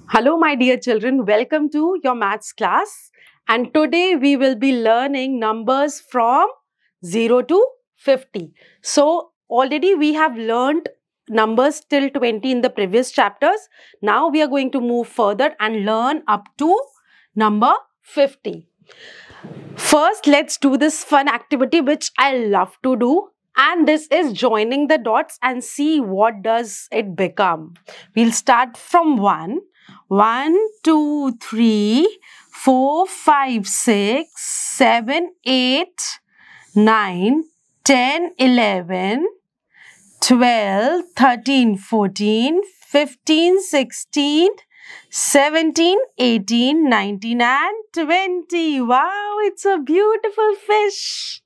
Hello, my dear children. Welcome to your maths class. And today we will be learning numbers from 0 to 50. So, already we have learned numbers till 20 in the previous chapters. Now we are going to move further and learn up to number 50. First, let's do this fun activity which I love to do. And this is joining the dots and see what does it become. We'll start from 1. 1, 2, 3, 4, 5, 6, 7, 8, 9, 10, 11, 12, 13, 14, 15, 16, 17, 18, 19 and 20. Wow, it's a beautiful fish.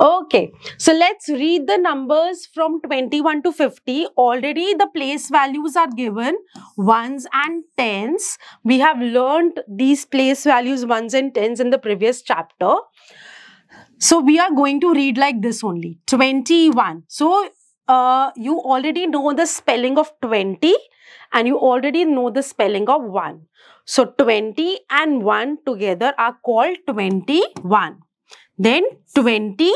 Okay, so let's read the numbers from 21 to 50. Already the place values are given, ones and tens. We have learned these place values, ones and tens in the previous chapter. So we are going to read like this only, 21. So you already know the spelling of 20 and you already know the spelling of 1. So 20 and 1 together are called 21. Then 22,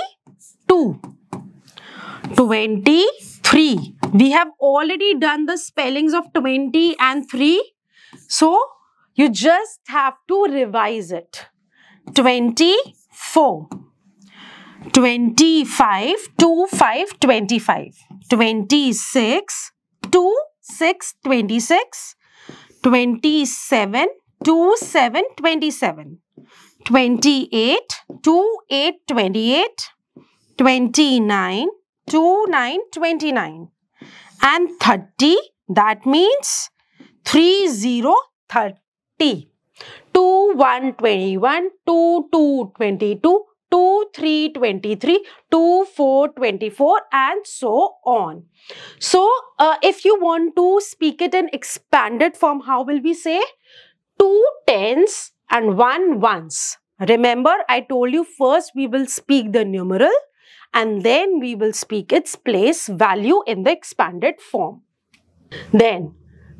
23. We have already done the spellings of 20 and 3. So you just have to revise it. 24, 25, 25, 25. 26, 2, 6, 26. 27, 2, 7, 27. 28, 2, 8, 28, 29, 2, 9, 29 and 30, that means 3, 0, 30. 2, 1, 21, 2, 2, 22, 2, 3, 23, 2, 4, 24 and so on. So, if you want to speak it in expanded form, how will we say? 2 tens and 1 ones. Remember, I told you first we will speak the numeral and then we will speak its place value in the expanded form. Then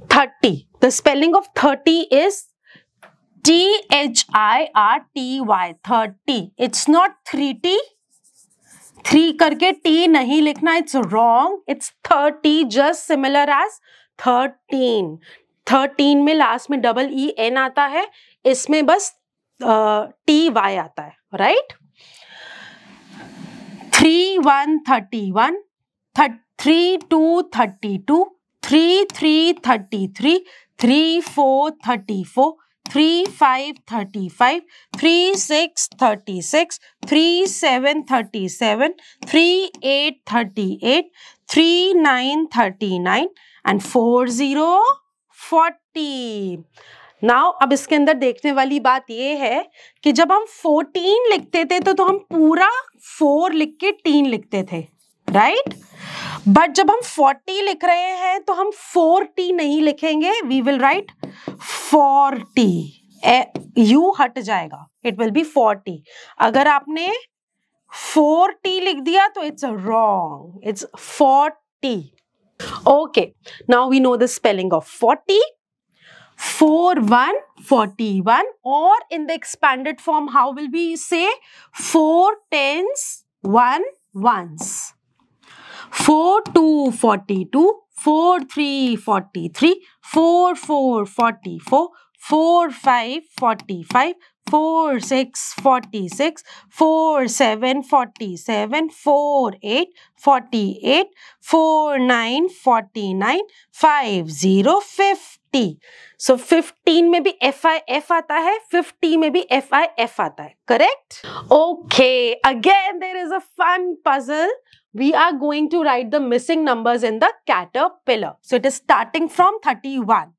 30. The spelling of 30 is T-H-I-R-T-Y. 30. It's not 3T. 3 करके T नहीं लिखना. It's wrong. It's 30, just similar as 13. 13 में last में double E N आता है, इसमें बस T Y आता है, राइट? 3, 1, 31, 3, 2, 32, 3, 3, 33, 3, 4, 34, 3, 5, 35, 3, 6, 36, 3, 7, 37, 3, 8, 38, 3, 9, 39 and 4, 0, 40. नाउ अब इसके अंदर देखने वाली बात ये है कि जब हम 14 लिखते थे तो हम पूरा 4 लिख के 3 लिखते थे, राइट? बट जब हम 40 लिख रहे हैं तो हम 4T नहीं लिखेंगे, वी विल राइट 40. यू हट जाएगा, इट विल बी 40. अगर आपने 4T लिख दिया तो it's wrong, it's 40. Okay, now we know the spelling of 40. 4, 1, 41, or in the expanded form, how will we say? 4 tens, 1 ones. 4, 2, 42, 4, 3, 43, 4, 4, 44, 4, 5, 45, 4, 6, 46, 4, 7, 47, 4, 8, 48, 4, 9, 49, 5, 0, 50. So 15 में भी FIF आता है, 50 में भी FIF आता है, correct? Okay, again there is a fun puzzle. We are going to write the missing numbers in the caterpillar. So it is starting from 31.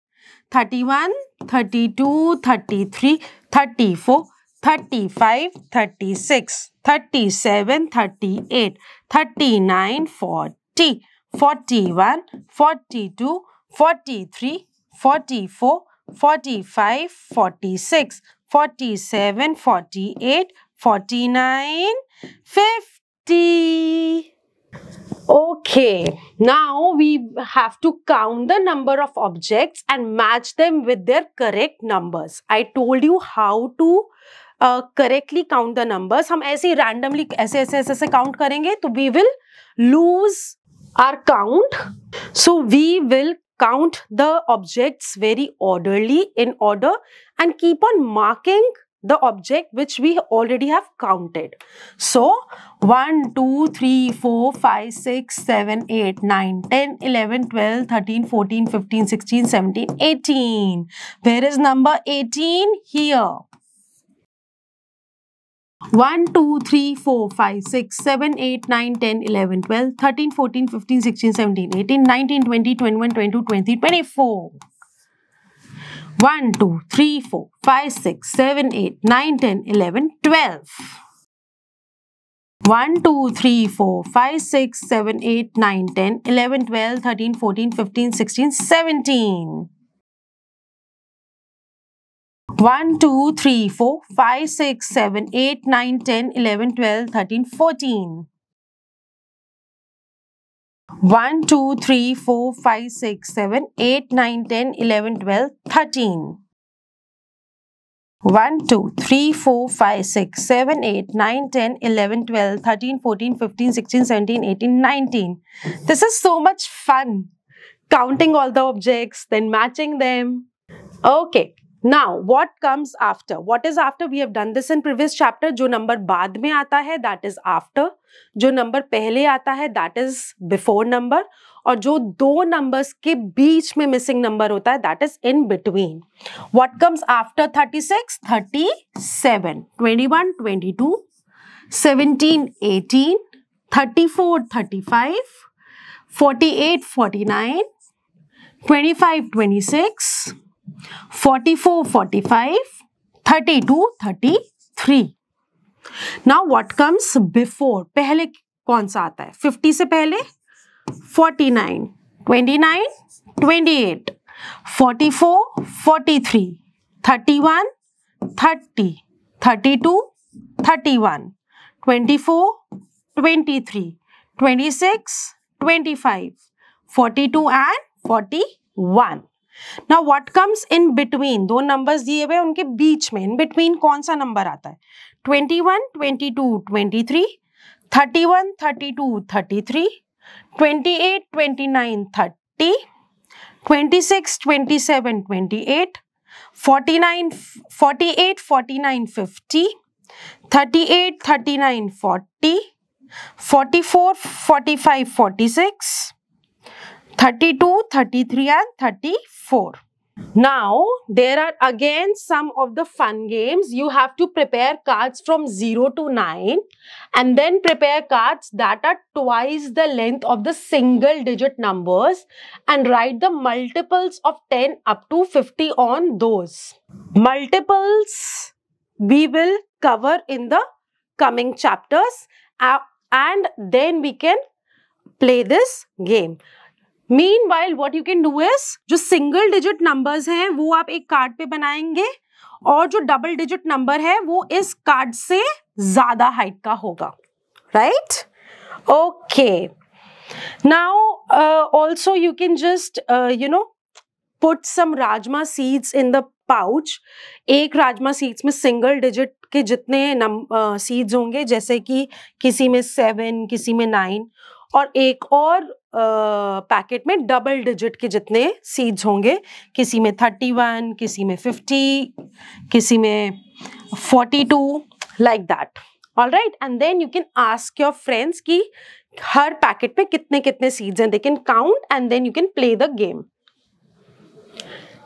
31, 32, 33, 34, 35, 36, 37, 38, 39, 40, 41, 42, 43, 44, 45, 46, 47, 48, 49, 50. Okay, now we have to count the number of objects and match them with their correct numbers. I told you how to correctly count the numbers. हम ऐसे ही randomly ऐसे count करेंगे तो we will lose our count. So we will count the objects very orderly in order and keep on marking the object which we already have counted. So 1, 2, 3, 4, 5, 6, 7, 8, 9, 10, 11, 12, 13, 14, 15, 16, 17, 18. Where is number 18? Here. 1, 2, 3, 4, 5, 6, 7, 8, 9, 10, 11, 12, 13, 14, 15, 16, 17, 18, 19, 20, 21, 22, 23, 24. 1, 2, 3, 4, 5, 6, 7, 8, 9, 10, 11, 12. 1, 2, 3, 4, 5, 6, 7, 8, 9, 10, 11, 12, 13, 14, 15, 16, 17. 1, 2, 3, 4, 5, 6, 7, 8, 9, 10, 11, 12, 13, 14. 1, 2, 3, 4, 5, 6, 7, 8, 9, 10, 11, 12, 13. 1, 2, 3, 4, 5, 6, 7, 8, 9, 10, 11, 12, 13, 14, 15, 16, 17, 18, 19. This is so much fun. Counting all the objects, then matching them. Okay. Now, what comes after? What is after? We have done this in previous chapter. जो number बाद में आता है, that is after. जो number पहले आता है, that is before number. और जो दो numbers के बीच में missing number होता है, that is in between. What comes after 36? 37, 21, 22, 17, 18, 34, 35, 48, 49, 25, 26, 44, 45, 32, 33. Now what comes before? पहले कौन सा आता है? 50 से पहले 49, 29, 28, 44, 43, 31, 30, 32, 31, 24, 23, 26, 25, 42 and 41. Now what comes in between? दो numbers दिए हुए उनके बीच में in between कौन सा number आता है? 21, 22, 23, 31, 32, 33, 28, 29, 30, 26, 27, 28, 49, 48, 49, 50, 38, 39, 40, 44, 45, 46, 32, 33 and 34. Now, there are again some of the fun games. You have to prepare cards from 0 to 9 and then prepare cards that are twice the length of the single digit numbers and write the multiples of 10 up to 50 on those. Multiples we will cover in the coming chapters and then we can play this game. Meanwhile, what you can do is, जो single digit numbers हैं वो आप एक card पे बनाएंगे और जो double digit number है वो इस कार्ड से ज़्यादा हाइट का होगा, right? Okay. Now, also you can just, put some rajma seeds in the pouch. एक राजमा सीड्स में सिंगल डिजिट के जितने सीड्स होंगे, जैसे कि किसी में 7, किसी में 9 और एक और पैकेट में डबल डिजिट के जितने सीड्स होंगे, किसी में 31, किसी में 50, किसी में 42, like that. All right, and then you can ask your friends कि हर पैकेट में कितने कितने सीड्स हैं. They can count and then you can play the game.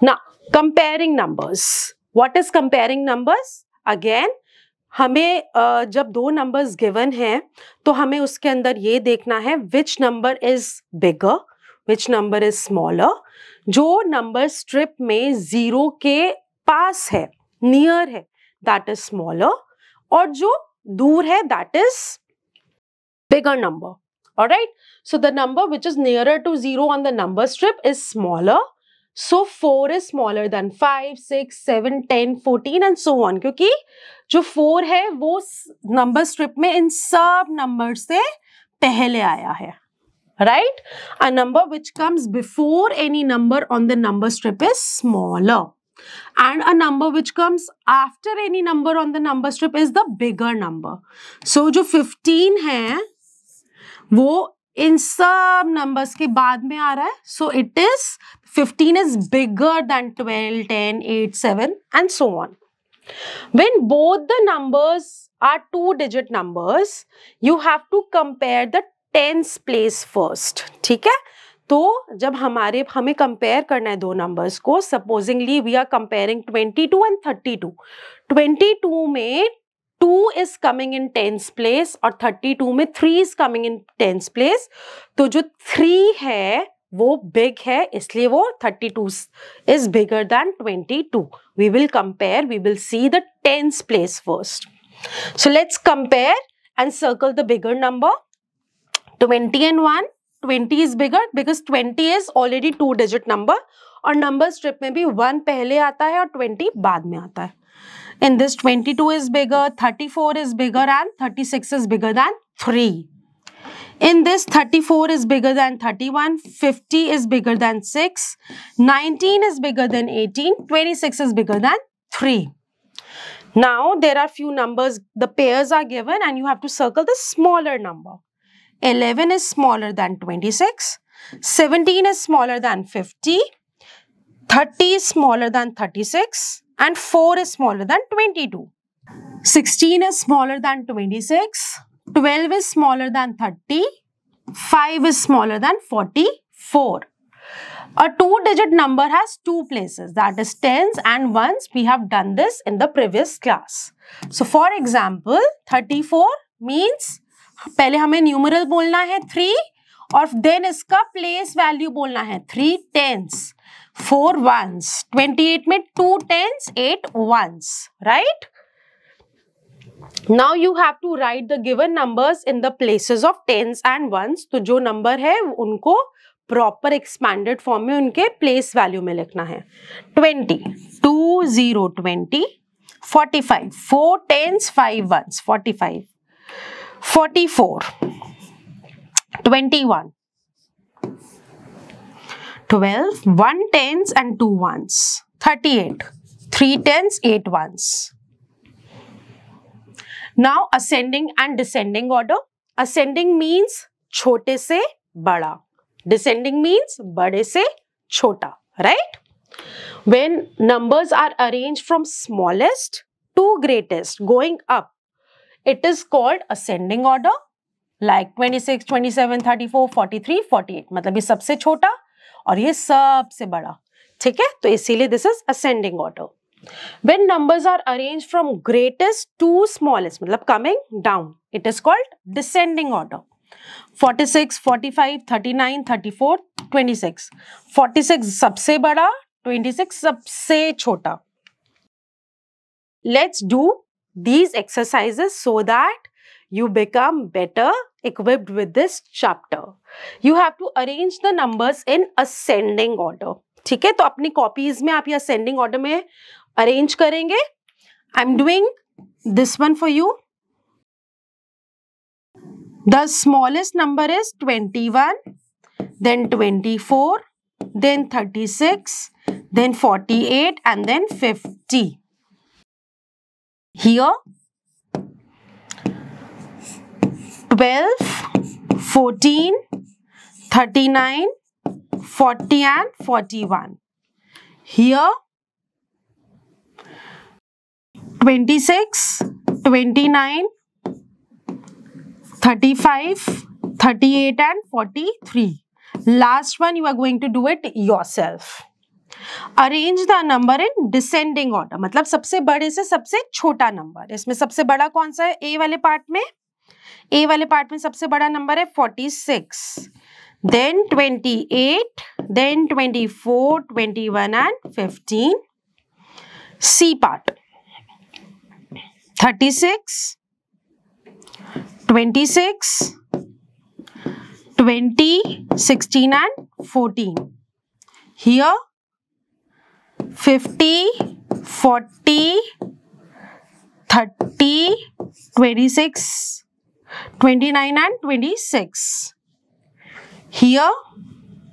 Now, comparing numbers. What is comparing numbers? Again, हमें जब दो numbers given हैं तो हमें उसके अंदर ये देखना है which number is bigger, which number is smaller. जो नंबर स्ट्रिप में 0 के पास है, नियर है, that is smaller, और जो दूर है that is bigger number. Alright, so the number which is nearer to 0 on the number strip is smaller. So 4 is smaller than 5, 6, 7, 10, 14 and so on. क्योंकि जो 4 है वो नंबर स्ट्रिप में इन सब नंबर से पहले आया है. right? A number which comes before any number on the number strip is smaller, and a number which comes after any number on the number strip is the bigger number. So जो 15 है वो इन सब numbers के बाद में आ रहा है. So it is 15 is bigger than 12, 10, 8, 7 and so on. When both the numbers are two-digit numbers, you have to compare the tens place first. ठीक है? तो जब हमें कंपेयर करना है दो नंबर्स को, supposingly we are comparing 22 and 32. 22 में 2 is coming in tens place और 32 में 3 is coming in tens place. तो जो 3 है वो बिग है, इसलिए वो 32 is bigger than 22. We will compare, we will see the tens place first. So let's compare and circle the bigger number. 20 and 1. 20 is bigger because 20 is already two-digit number और number strip में भी 1 पहले आता है और 20 बाद में आता है. In this 22 is bigger, 34 is bigger and 36 is bigger than 3. In this 34 is bigger than 31, 50 is bigger than 6, 19 is bigger than 18, 26 is bigger than 3. Now there are few numbers, the pairs are given and you have to circle the smaller number. 11 is smaller than 26, 17 is smaller than 50, 30 is smaller than 36 and 4 is smaller than 22. 16 is smaller than 26, 12 is smaller than 30, 5 is smaller than 44. A two-digit number has two places, that is tens and ones. We have done this in the previous class. So for example, 34 means पहले हमें numeral बोलना है 3 और then इसका place value बोलना है 3 tense 4 ones. 28 में 2 tens 8 ones, right? Now you have to write the given numbers in the places of tens and ones. तो जो नंबर है उनको प्रॉपर एक्सपैंडेड फॉर्म में उनके प्लेस वैल्यू में लिखना है. 20 2 0 20, 45 4 tens 5 ones 45, 44, 21, 12 1 tens and 2 ones, 38 3 tens 8 ones. Now ascending and descending order. Ascending means छोटे से बड़ा, descending means बड़े से छोटा, right? When numbers are arranged from smallest to greatest going up, it is called ascending order. Like 26, 27, 34, 43, 48. मतलब ये सबसे छोटा और ये सबसे बड़ा. ठीक है? तो इसीलिए this is ascending order. When numbers are arranged from greatest to smallest, मतलब coming down, it is called descending order. 46, 45, 39, 34, 26. 46 सबसे बड़ा, 26 सबसे छोटा. Let's do these exercises so that you become better equipped with this chapter. You have to arrange the numbers in ascending order. ठीक है? तो अपनी copies में आप ये ascending order में arrange करेंगे. I'm doing this one for you. The smallest number is 21, then 24, then 36, then 48 and then 50. Here 12, 14, 39, 40 and 41. Here 26, 29, 35, 38 and 43. Last one you are going to do it yourself. Arrange the number in descending order. मतलब सबसे बड़े से सबसे छोटा number. इसमें सबसे बड़ा कौन सा है? ए वाले पार्ट में. ए वाले पार्ट में सबसे बड़ा नंबर है 46. Then 28, then 24, 21 and 15. C part. 36, 26, 20, 16 and 14. Here 50, 40, 30, 26, 29 and 26. Here,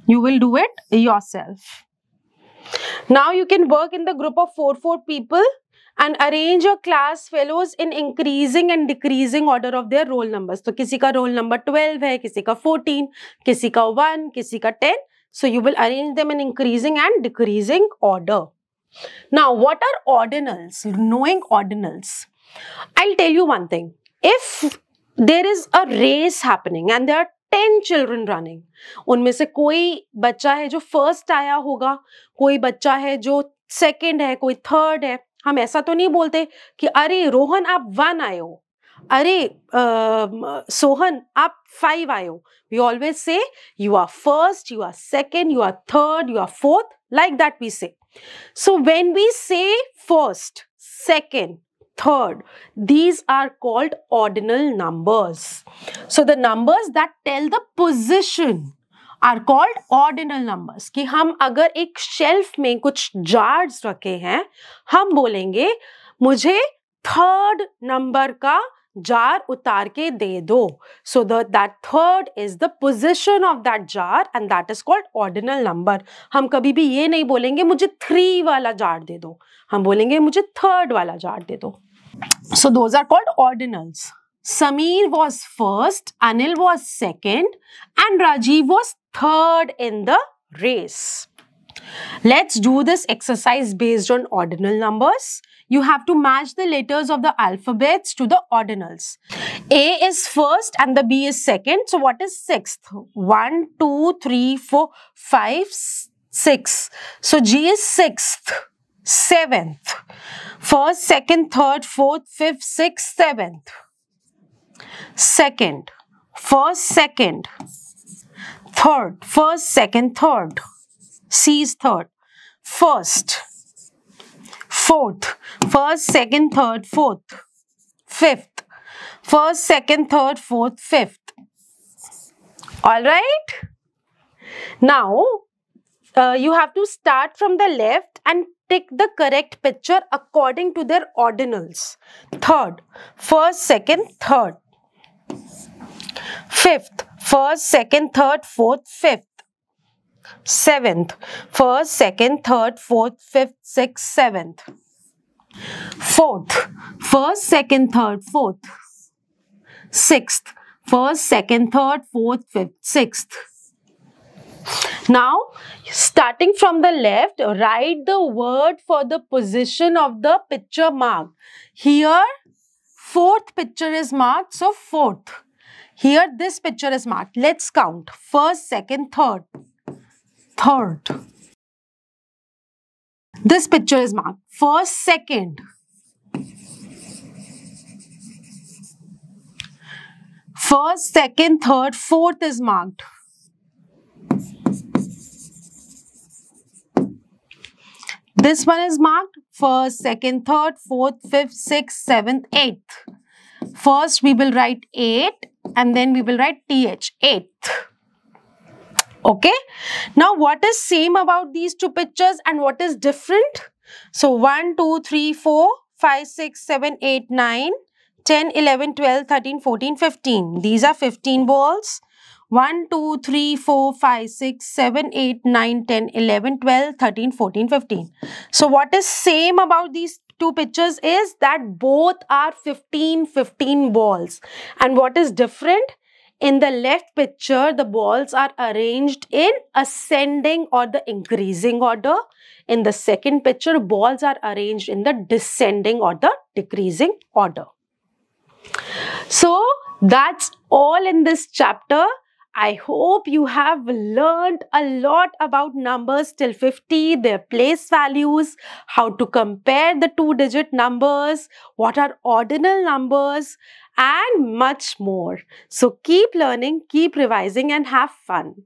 you will do it yourself. Now you can work in the group of 4 people and arrange your class fellows in increasing and decreasing order of their roll numbers. तो किसी का roll number 12 है, किसी का 14, किसी का 1, किसी का 10. So you will arrange them in increasing and decreasing order. Now, what are ordinals? Knowing ordinals. I'll tell you one thing. If there is a race happening and there are 10 children running, उनमें से कोई बच्चा है जो first आया होगा, कोई बच्चा है जो सेकंड है, कोई थर्ड है. हम ऐसा तो नहीं बोलते कि अरे रोहन आप 1 आए हो, अरे सोहन आप 5 आए हो. We always say you are first, you are second, you are third, you are fourth. Like that we say. So when we say first, second, third, these are called ordinal numbers. So the numbers that tell the position are called ordinal numbers. कि हम अगर एक shelf में कुछ jars रखे हैं, हम बोलेंगे मुझे थर्ड नंबर का jar उतार के दे दो. So that third is the position of that jar and that is called ordinal number. हम कभी भी ये नहीं बोलेंगे मुझे 3 वाला jar दे दो, हम बोलेंगे मुझे थर्ड वाला jar दे दो. So those are called ordinals. Sameer was first, Anil was second and Rajiv was third in the race. Let's do this exercise based on ordinal numbers. You have to match the letters of the alphabets to the ordinals. A is first and the B is second. So what is sixth? 1, 2, 3, 4, 5, 6. So G is sixth, seventh. First, second, third, fourth, fifth, sixth, seventh. Second, first, second, third, first, second, third. C is third. First, fourth, first, second, third, fourth, fifth, first, second, third, fourth, fifth. All right. Now, you have to start from the left and tick the correct picture according to their ordinals. Third, first, second, third. Fifth, first, second, third, fourth, fifth. Seventh, first, second, third, fourth, fifth, sixth, seventh. Fourth, first, second, third, fourth. Sixth, first, second, third, fourth, fifth, sixth. Now, starting from the left, write the word for the position of the picture marked. Here, fourth picture is marked, so fourth. Here, this picture is marked. Let's count. First, second, third. Third. This picture is marked. First, second. First, second, third, fourth is marked. This one is marked. First, second, third, fourth, fifth, sixth, seventh, eighth. First, we will write 8 and then we will write TH, eighth. Okay. Now, what is same about these two pictures and what is different? So, 1, 2, 3, 4, 5, 6, 7, 8, 9, 10, 11, 12, 13, 14, 15. These are 15 balls. 1, 2, 3, 4, 5, 6, 7, 8, 9, 10, 11, 12, 13, 14, 15. So, what is same about these two pictures is that both are 15 balls. And what is different? In the left picture, the balls are arranged in ascending or the increasing order. In the second picture, balls are arranged in the descending or the decreasing order. So, that's all in this chapter. I hope you have learned a lot about numbers till 50, their place values, how to compare the two-digit numbers, what are ordinal numbers, and much more. So keep learning, keep revising, and have fun.